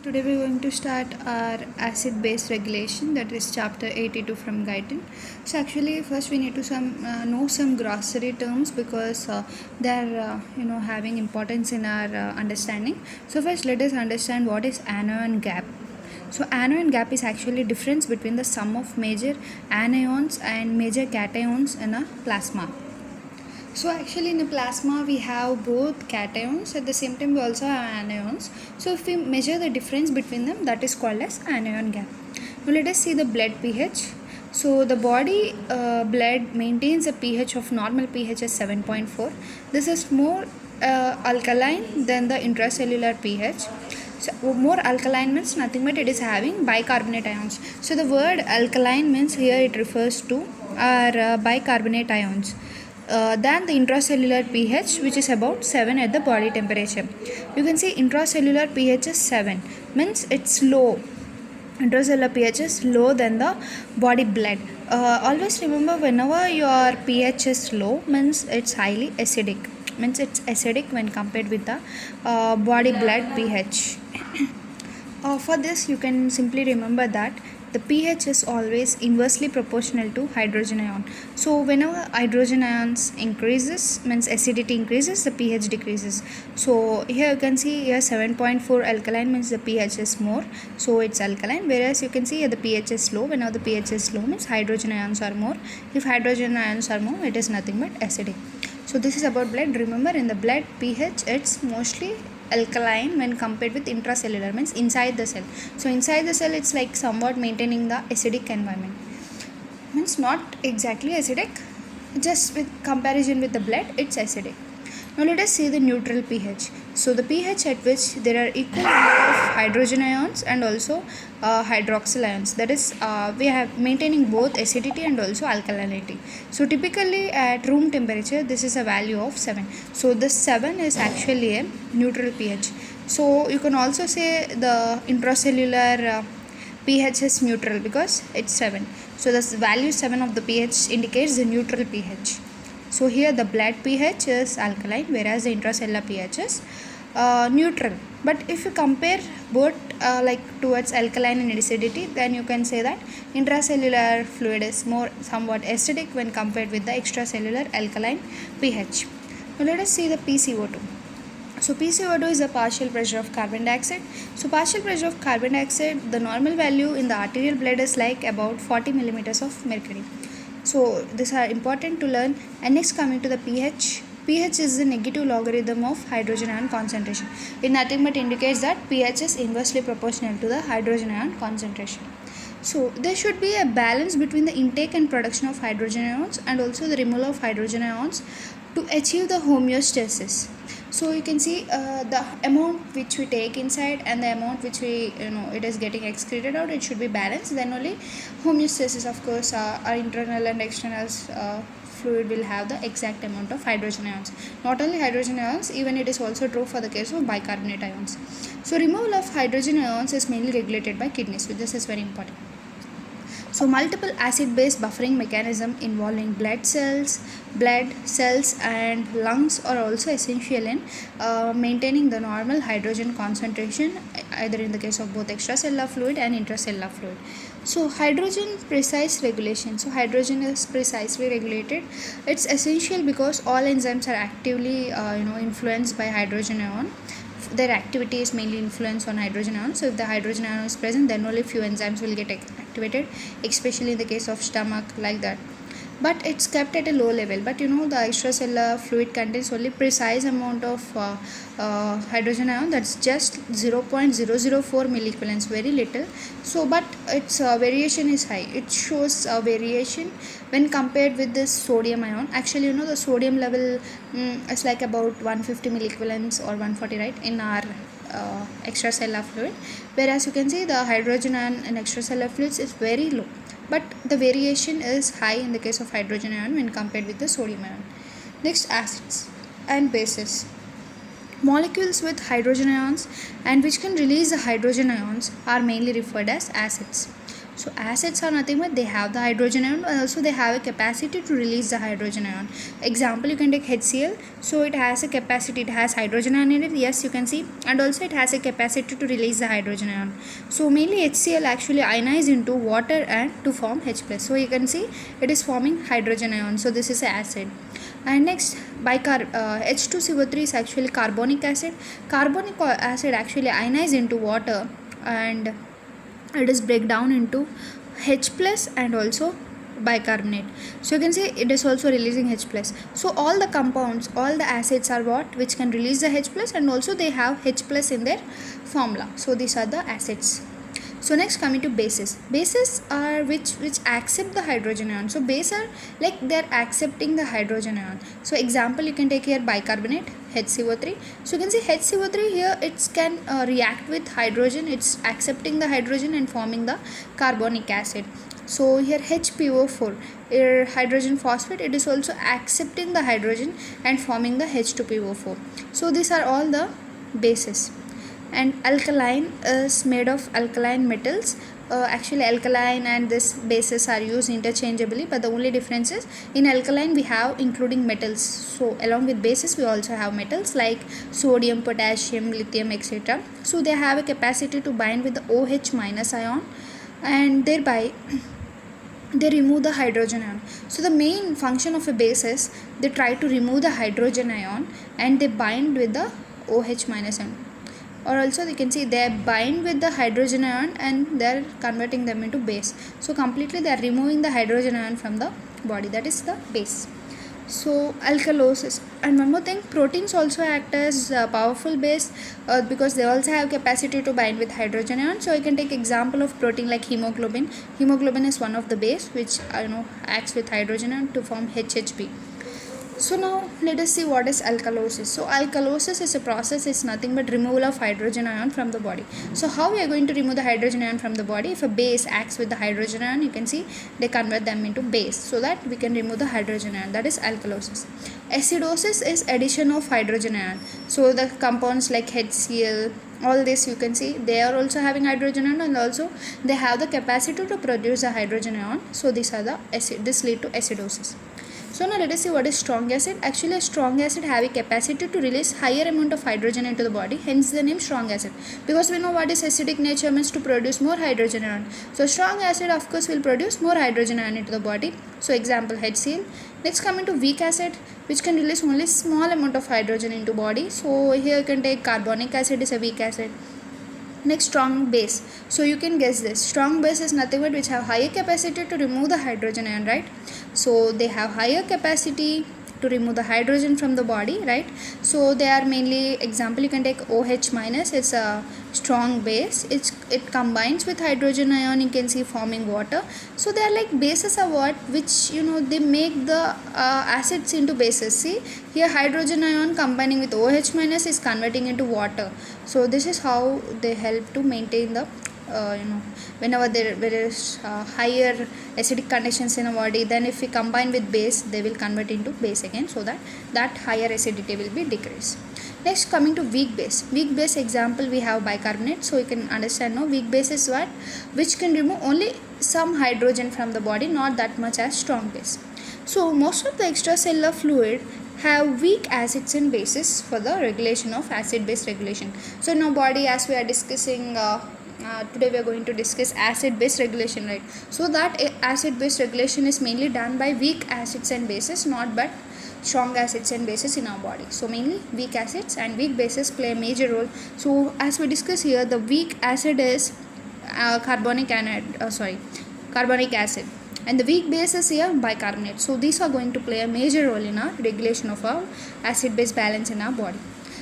Today we are going to start our acid base regulation, that is chapter 82 from Guyton. So actually first we need to know some glossary terms because they are having importance in our understanding. So first let us understand what is anion gap. So anion gap is actually difference between the sum of major anions and major cations in a plasma. So actually in a plasma we have both cations, at the same time we also have anions. So if we measure the difference between them, that is called as anion gap. Now let us see the blood pH. So the body blood maintains a pH of normal pH as 7.4. This is more alkaline than the intracellular pH. So more alkaline means nothing but it is having bicarbonate ions. So the word alkaline means here it refers to our bicarbonate ions. Than the intracellular pH, which is about 7 at the body temperature. You can see intracellular pH is 7, means it's low. Intracellular pH is low than the body blood. Always remember, whenever your pH is low, means it's highly acidic. Means it's acidic when compared with the body blood pH. For this, you can simply remember that the pH is always inversely proportional to hydrogen ion. So whenever hydrogen ions increases, means acidity increases, the pH decreases. So here you can see here 7.4 alkaline means the pH is more, so it's alkaline. Whereas you can see here the pH is low. Whenever the pH is low means hydrogen ions are more. If hydrogen ions are more, it is nothing but acidic. So this is about blood. Remember, in the blood pH it's mostly alkaline when compared with intracellular, means inside the cell. So inside the cell it's like somewhat maintaining the acidic environment, means not exactly acidic, just with comparison with the blood it's acidic. Now let us see the neutral pH. So the pH at which there are equal number of hydrogen ions and also hydroxyl ions, that is we have maintaining both acidity and also alkalinity. So typically at room temperature this is a value of 7. So this 7 is actually a neutral pH. So you can also say the intracellular pH is neutral because it's 7. So the value 7 of the pH indicates the neutral pH. So here the blood pH is alkaline, whereas the intracellular pH is neutral. But if you compare both like towards alkaline and acidity, then you can say that intracellular fluid is more somewhat acidic when compared with the extracellular alkaline pH. Now let us see the PCO2. So PCO2 is the partial pressure of carbon dioxide. So partial pressure of carbon dioxide, the normal value in the arterial blood is like about 40 millimeters of mercury. So these are important to learn. And next, coming to the pH. pH is the negative logarithm of hydrogen ion concentration. It nothing but indicates that pH is inversely proportional to the hydrogen ion concentration. So there should be a balance between the intake and production of hydrogen ions and also the removal of hydrogen ions to achieve the homeostasis. So you can see the amount which we take inside and the amount which we it is getting excreted out, it should be balanced. Then only homeostasis, of course, our internal and external fluid will have the exact amount of hydrogen ions. Not only hydrogen ions, even it is also true for the case of bicarbonate ions. So removal of hydrogen ions is mainly regulated by kidneys, so this is very important. So multiple acid-base buffering mechanism involving blood cells and lungs are also essential in maintaining the normal hydrogen concentration, either in the case of both extracellular fluid and intracellular fluid. So hydrogen precise regulation. So hydrogen is precisely regulated. It's essential because all enzymes are actively influenced by hydrogen ion. Their activity is mainly influenced on hydrogen ion. So if the hydrogen ion is present, then only few enzymes will get activated, especially in the case of stomach, like that. But it's kept at a low level. But the extracellular fluid contains only precise amount of hydrogen ion, that's just 0.004 milliequivalents, very little. So but its variation is high. It shows a variation when compared with this sodium ion. Actually the sodium level is like about 150 milliequivalents or 140, right, in our extracellular fluid, whereas you can see the hydrogen ion in extracellular fluids is very low, but the variation is high in the case of hydrogen ion when compared with the sodium ion. Next, acids and bases. Molecules with hydrogen ions and which can release the hydrogen ions are mainly referred as acids. So acids are nothing but they have the hydrogen ion and also they have a capacity to release the hydrogen ion. Example, you can take HCl. So it has a capacity, it has hydrogen ion in it, yes, you can see, and also it has a capacity to release the hydrogen ion. So mainly HCl actually ionize into water and to form H+. So you can see it is forming hydrogen ion. So this is an acid. And next, H2CO3 is actually carbonic acid. Carbonic acid actually ionize into water and it is break down into H plus and also bicarbonate. So you can see it is also releasing H plus. So all the compounds, all the acids are what which can release the H plus, and also they have H plus in their formula. So these are the acids. So next, coming to bases. Bases are which accept the hydrogen ion. So base are like they're accepting the hydrogen ion. So example, you can take here bicarbonate, HCO3. So you can see HCO3 here, it can react with hydrogen. It's accepting the hydrogen and forming the carbonic acid. So here HPO4, here hydrogen phosphate, it is also accepting the hydrogen and forming the H2PO4. So these are all the bases. And alkaline is made of alkaline metals. Actually alkaline and this bases are used interchangeably, but the only difference is in alkaline we have including metals. So along with bases we also have metals like sodium, potassium, lithium, etc. So they have a capacity to bind with the OH minus ion and thereby they remove the hydrogen ion. So the main function of a base is they try to remove the hydrogen ion and they bind with the OH minus ion. Or also you can see they bind with the hydrogen ion and they are converting them into base. So completely they are removing the hydrogen ion from the body. That is the base. So alkalosis. And one more thing, proteins also act as a powerful base because they also have capacity to bind with hydrogen ion. So I can take example of protein like hemoglobin. Hemoglobin is one of the base which acts with hydrogen ion to form HHB. So now let us see what is alkalosis. So alkalosis is a process, it's nothing but removal of hydrogen ion from the body. So how we are going to remove the hydrogen ion from the body? If a base acts with the hydrogen ion, you can see they convert them into base so that we can remove the hydrogen ion. That is alkalosis. Acidosis is addition of hydrogen ion. So the compounds like HCl, all this you can see they are also having hydrogen ion and also they have the capacity to produce a hydrogen ion. So these are the this lead to acidosis. So now let us see what is strong acid. Actually a strong acid have a capacity to release higher amount of hydrogen into the body, hence the name strong acid, because we know what is acidic nature means to produce more hydrogen ion. So strong acid of course will produce more hydrogen ion into the body. So example HCl. Next coming to weak acid which can release only small amount of hydrogen into body. So here you can take carbonic acid is a weak acid. Next, strong base. So you can guess this. Strong base is nothing but which have higher capacity to remove the hydrogen ion, right? So they have higher capacity to remove the hydrogen from the body, right? So they are mainly, example you can take OH minus, it's a strong base. It combines with hydrogen ion, you can see forming water. So they are like bases are what which they make the acids into bases. See here hydrogen ion combining with OH minus is converting into water. So this is how they help to maintain the whenever there is higher acidic conditions in a body, then if we combine with base they will convert into base again, so that higher acidity will be decreased. Next coming to weak base. Weak base example we have bicarbonate. So you can understand now weak base is what which can remove only some hydrogen from the body, not that much as strong base. So most of the extracellular fluid have weak acids and bases for the regulation of acid base regulation. So in our body, as we are discussing today we are going to discuss acid base regulation, right? So that acid base regulation is mainly done by weak acids and bases, not by strong acids and bases in our body. So mainly weak acids and weak bases play a major role. So as we discuss here, the weak acid is carbonic acid, and the weak base is here bicarbonate. So these are going to play a major role in our regulation of our acid base balance in our body.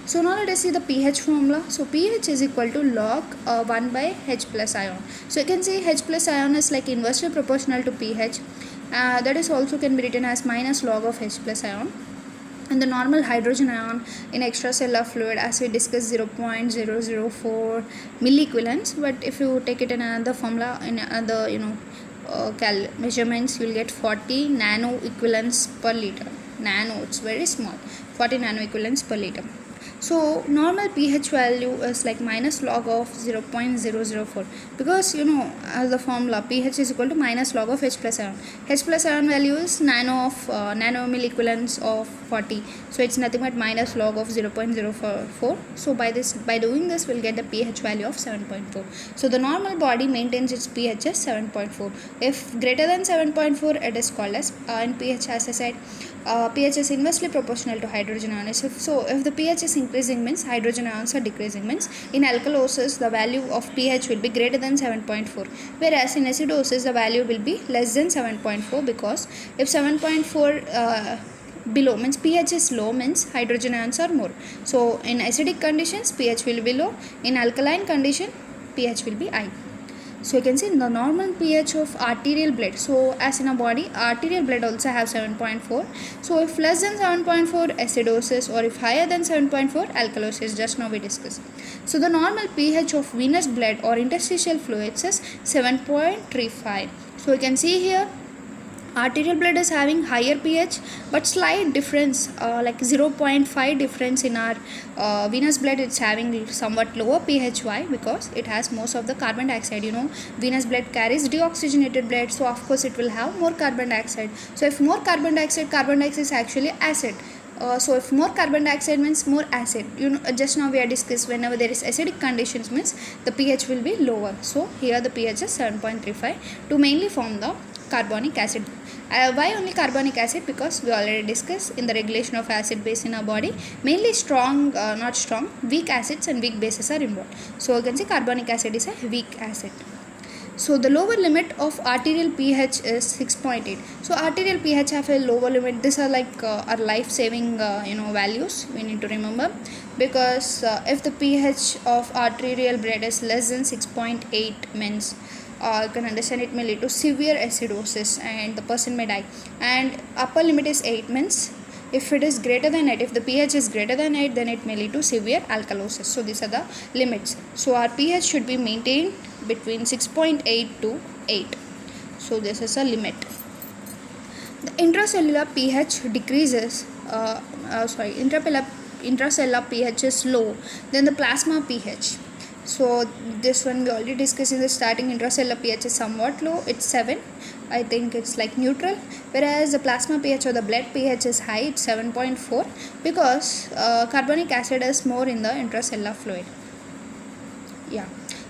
So now let us see the pH formula. So pH is equal to log 1 by H plus ion. So you can see H plus ion is like inversely proportional to pH. That is also can be written as minus log of H plus ion. And the normal hydrogen ion in extracellular fluid, as we discussed, 0.004 milliequivalents. But if you take it in another formula, in other measurements, you will get 40 nano equivalents per liter. Nano, it's very small. 40 nano equivalents per liter. So normal pH value is like minus log of 0.004, because as the formula pH is equal to minus log of H plus ion. H plus ion value is nanomole equivalents of 40, so it's nothing but minus log of 0.044. So by doing this we'll get the pH value of 7.4. So the normal body maintains its pH as 7.4. If greater than 7.4, it is called as in pH, as I said, pH is inversely proportional to hydrogen ions. If the pH is increasing, means hydrogen ions are decreasing, means in alkalosis the value of pH will be greater than 7.4, whereas in acidosis the value will be less than 7.4, because if 7.4 below means pH is low, means hydrogen ions are more. So in acidic conditions pH will be low, in alkaline condition pH will be high. So you can see the normal pH of arterial blood. So as in a body, arterial blood also have 7.4. So if less than 7.4, acidosis, or if higher than 7.4, alkalosis, just now we discussed. So the normal pH of venous blood or interstitial fluids is 7.35. So you can see here arterial blood is having higher pH, but slight difference, like 0.5 difference. In our venous blood it's having somewhat lower pH. Why? Because it has most of the carbon dioxide. Venous blood carries deoxygenated blood, so of course it will have more carbon dioxide. So if more carbon dioxide is actually acid. So if more carbon dioxide means more acid. Just now we are discussed, whenever there is acidic conditions means the pH will be lower. So here the pH is 7.35 to mainly form the carbonic acid. Why only carbonic acid? Because we already discussed in the regulation of acid base in our body, mainly weak acids and weak bases are involved. So you can see carbonic acid is a weak acid. So the lower limit of arterial pH is 6.8. So arterial pH have a lower limit. These are like our life-saving values we need to remember, because if the pH of arterial blood is less than 6.8, means you can understand it may lead to severe acidosis and the person may die. And upper limit is 8, means if it is greater than 8, if the pH is greater than 8, then it may lead to severe alkalosis. So these are the limits. So our pH should be maintained between 6.8 to 8. So this is a limit. The intracellular pH decreases, intracellular pH is low than the plasma pH. So this one we already discussed in the starting. Intracellular pH is somewhat low, it's 7. I think it's like neutral, whereas the plasma pH or the blood pH is high, it's 7.4, because carbonic acid is more in the intracellular fluid.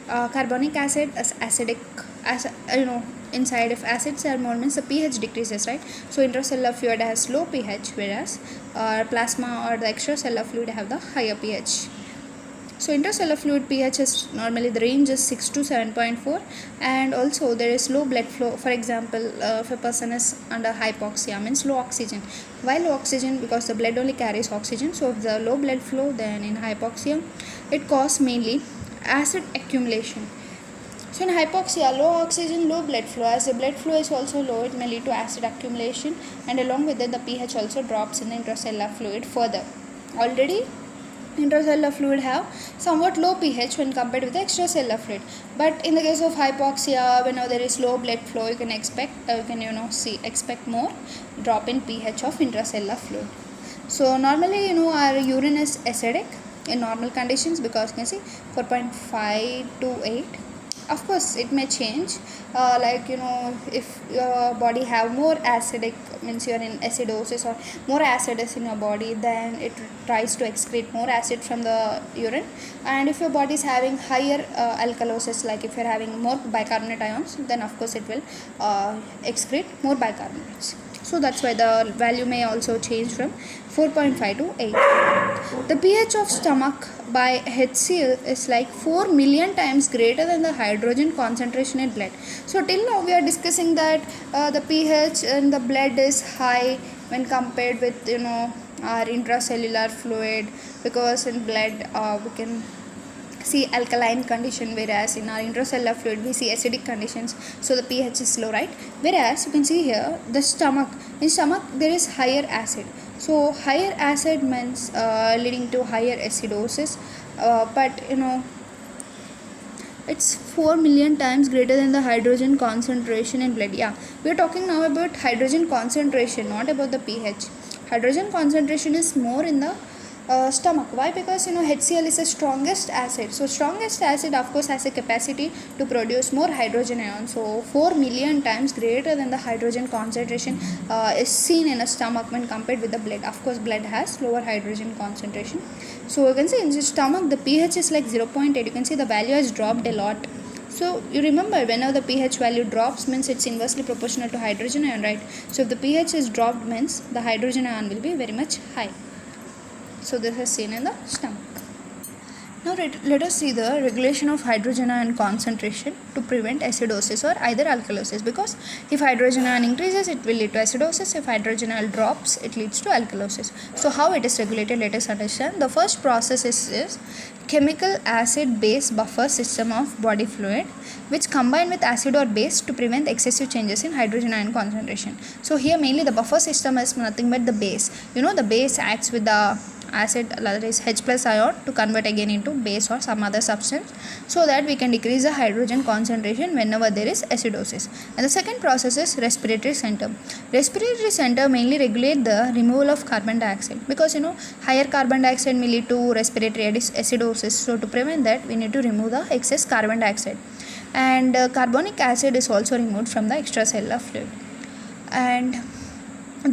Carbonic acid is acidic, as inside. If acids are more, means the pH decreases, right? So intracellular fluid has low pH, whereas plasma or the extracellular fluid have the higher pH. So intracellular fluid pH is normally, the range is 6 to 7.4, and also there is low blood flow. For example, if a person is under hypoxia, means low oxygen. Why low oxygen? Because the blood only carries oxygen. So if the low blood flow, then in hypoxia it causes mainly acid accumulation. So in hypoxia, low oxygen, low blood flow. As the blood flow is also low, it may lead to acid accumulation, and along with it the pH also drops in the intracellular fluid further. Already intracellular fluid have somewhat low pH when compared with the extracellular fluid, but in the case of hypoxia, whenever there is low blood flow, you can expect more drop in pH of intracellular fluid. So normally our urine is acidic in normal conditions, because you can see 4.5 to 8. Of course it may change, if your body have more acidic, means you are in acidosis, or more acid is in your body, then it tries to excrete more acid from the urine. And if your body is having higher alkalosis, like if you are having more bicarbonate ions, then of course it will excrete more bicarbonates. So that's why the value may also change from 4.5 to 8. The pH of stomach by HCl is like 4 million times greater than the hydrogen concentration in blood. So till now we are discussing that the pH in the blood is high when compared with our intracellular fluid, because in blood we can see alkaline condition, whereas in our intracellular fluid we see acidic conditions, so the pH is low, right? Whereas you can see here the stomach, in stomach there is higher acid. So higher acid means leading to higher acidosis, but it's 4 million times greater than the hydrogen concentration in blood. We are talking now about hydrogen concentration, not about the pH. Hydrogen concentration is more in the stomach. Why? Because HCl is the strongest acid. So strongest acid of course has a capacity to produce more hydrogen ions, so 4 million times greater than the hydrogen concentration is seen in a stomach when compared with the blood. Of course blood has lower hydrogen concentration. So you can see in the stomach the pH is like 0.8. You can see the value has dropped a lot. So you remember, whenever the pH value drops means it's inversely proportional to hydrogen ion, right? So if the pH is dropped means the hydrogen ion will be very much high. So this is seen in the stomach. Now let us see the regulation of hydrogen ion concentration to prevent acidosis or either alkalosis, because if hydrogen ion increases it will lead to acidosis, if hydrogen ion drops it leads to alkalosis. So how it is regulated, let us understand. The first process is chemical acid base buffer system of body fluid, which combine with acid or base to prevent excessive changes in hydrogen ion concentration. So here mainly the buffer system is nothing but the base. The base acts with the acid, that is H plus ion, to convert again into base or some other substance, so that we can decrease the hydrogen concentration whenever there is acidosis. And the second process is respiratory center. Respiratory center mainly regulate the removal of carbon dioxide, because higher carbon dioxide may lead to respiratory acidosis. So to prevent that we need to remove the excess carbon dioxide, and carbonic acid is also removed from the extracellular fluid. And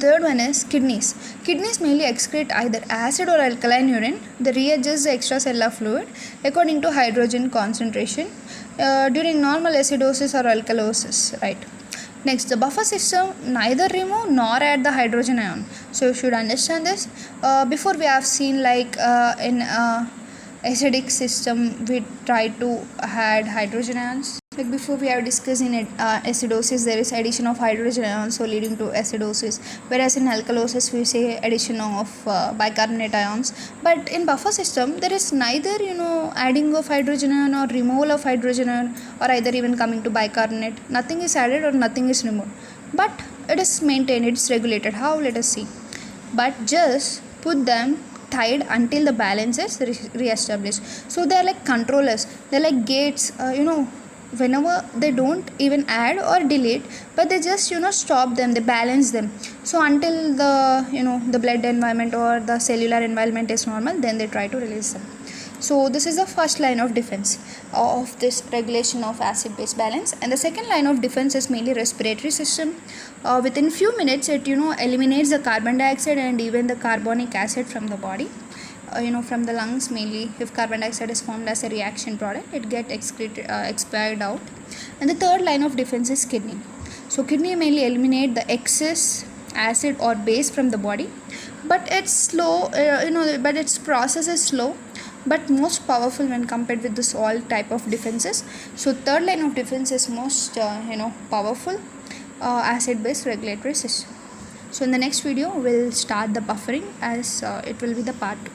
third one is kidneys. Kidneys mainly excrete either acid or alkaline urine. They readjust the extracellular fluid according to hydrogen concentration during normal acidosis or alkalosis, right? Next, the buffer system neither remove nor add the hydrogen ion. So you should understand this. Before we have seen like in acidic system we try to add hydrogen ions. Like before we have discussed in acidosis there is addition of hydrogen ions, so leading to acidosis, whereas in alkalosis we say addition of bicarbonate ions. But in buffer system there is neither adding of hydrogen ion or removal of hydrogen ion, or either even coming to bicarbonate. Nothing is added or nothing is removed, but it is maintained, it is regulated. How? Let us see. But just put them tied until the balance is re-established. So they are like controllers, they are like gates. Whenever they don't even add or delete, but they just stop them, they balance them. So until the the blood environment or the cellular environment is normal, then they try to release them. So this is the first line of defense of this regulation of acid base balance. And the second line of defense is mainly respiratory system. Within few minutes it eliminates the carbon dioxide and even the carbonic acid from the body. From the lungs mainly. If carbon dioxide is formed as a reaction product, it gets expired out. And the third line of defense is kidney. So kidney mainly eliminate the excess acid or base from the body, but it's slow. But its process is slow, but most powerful when compared with this all type of defenses. So third line of defense is most powerful acid base regulatory system. So in the next video we'll start the buffering, as it will be the part 2.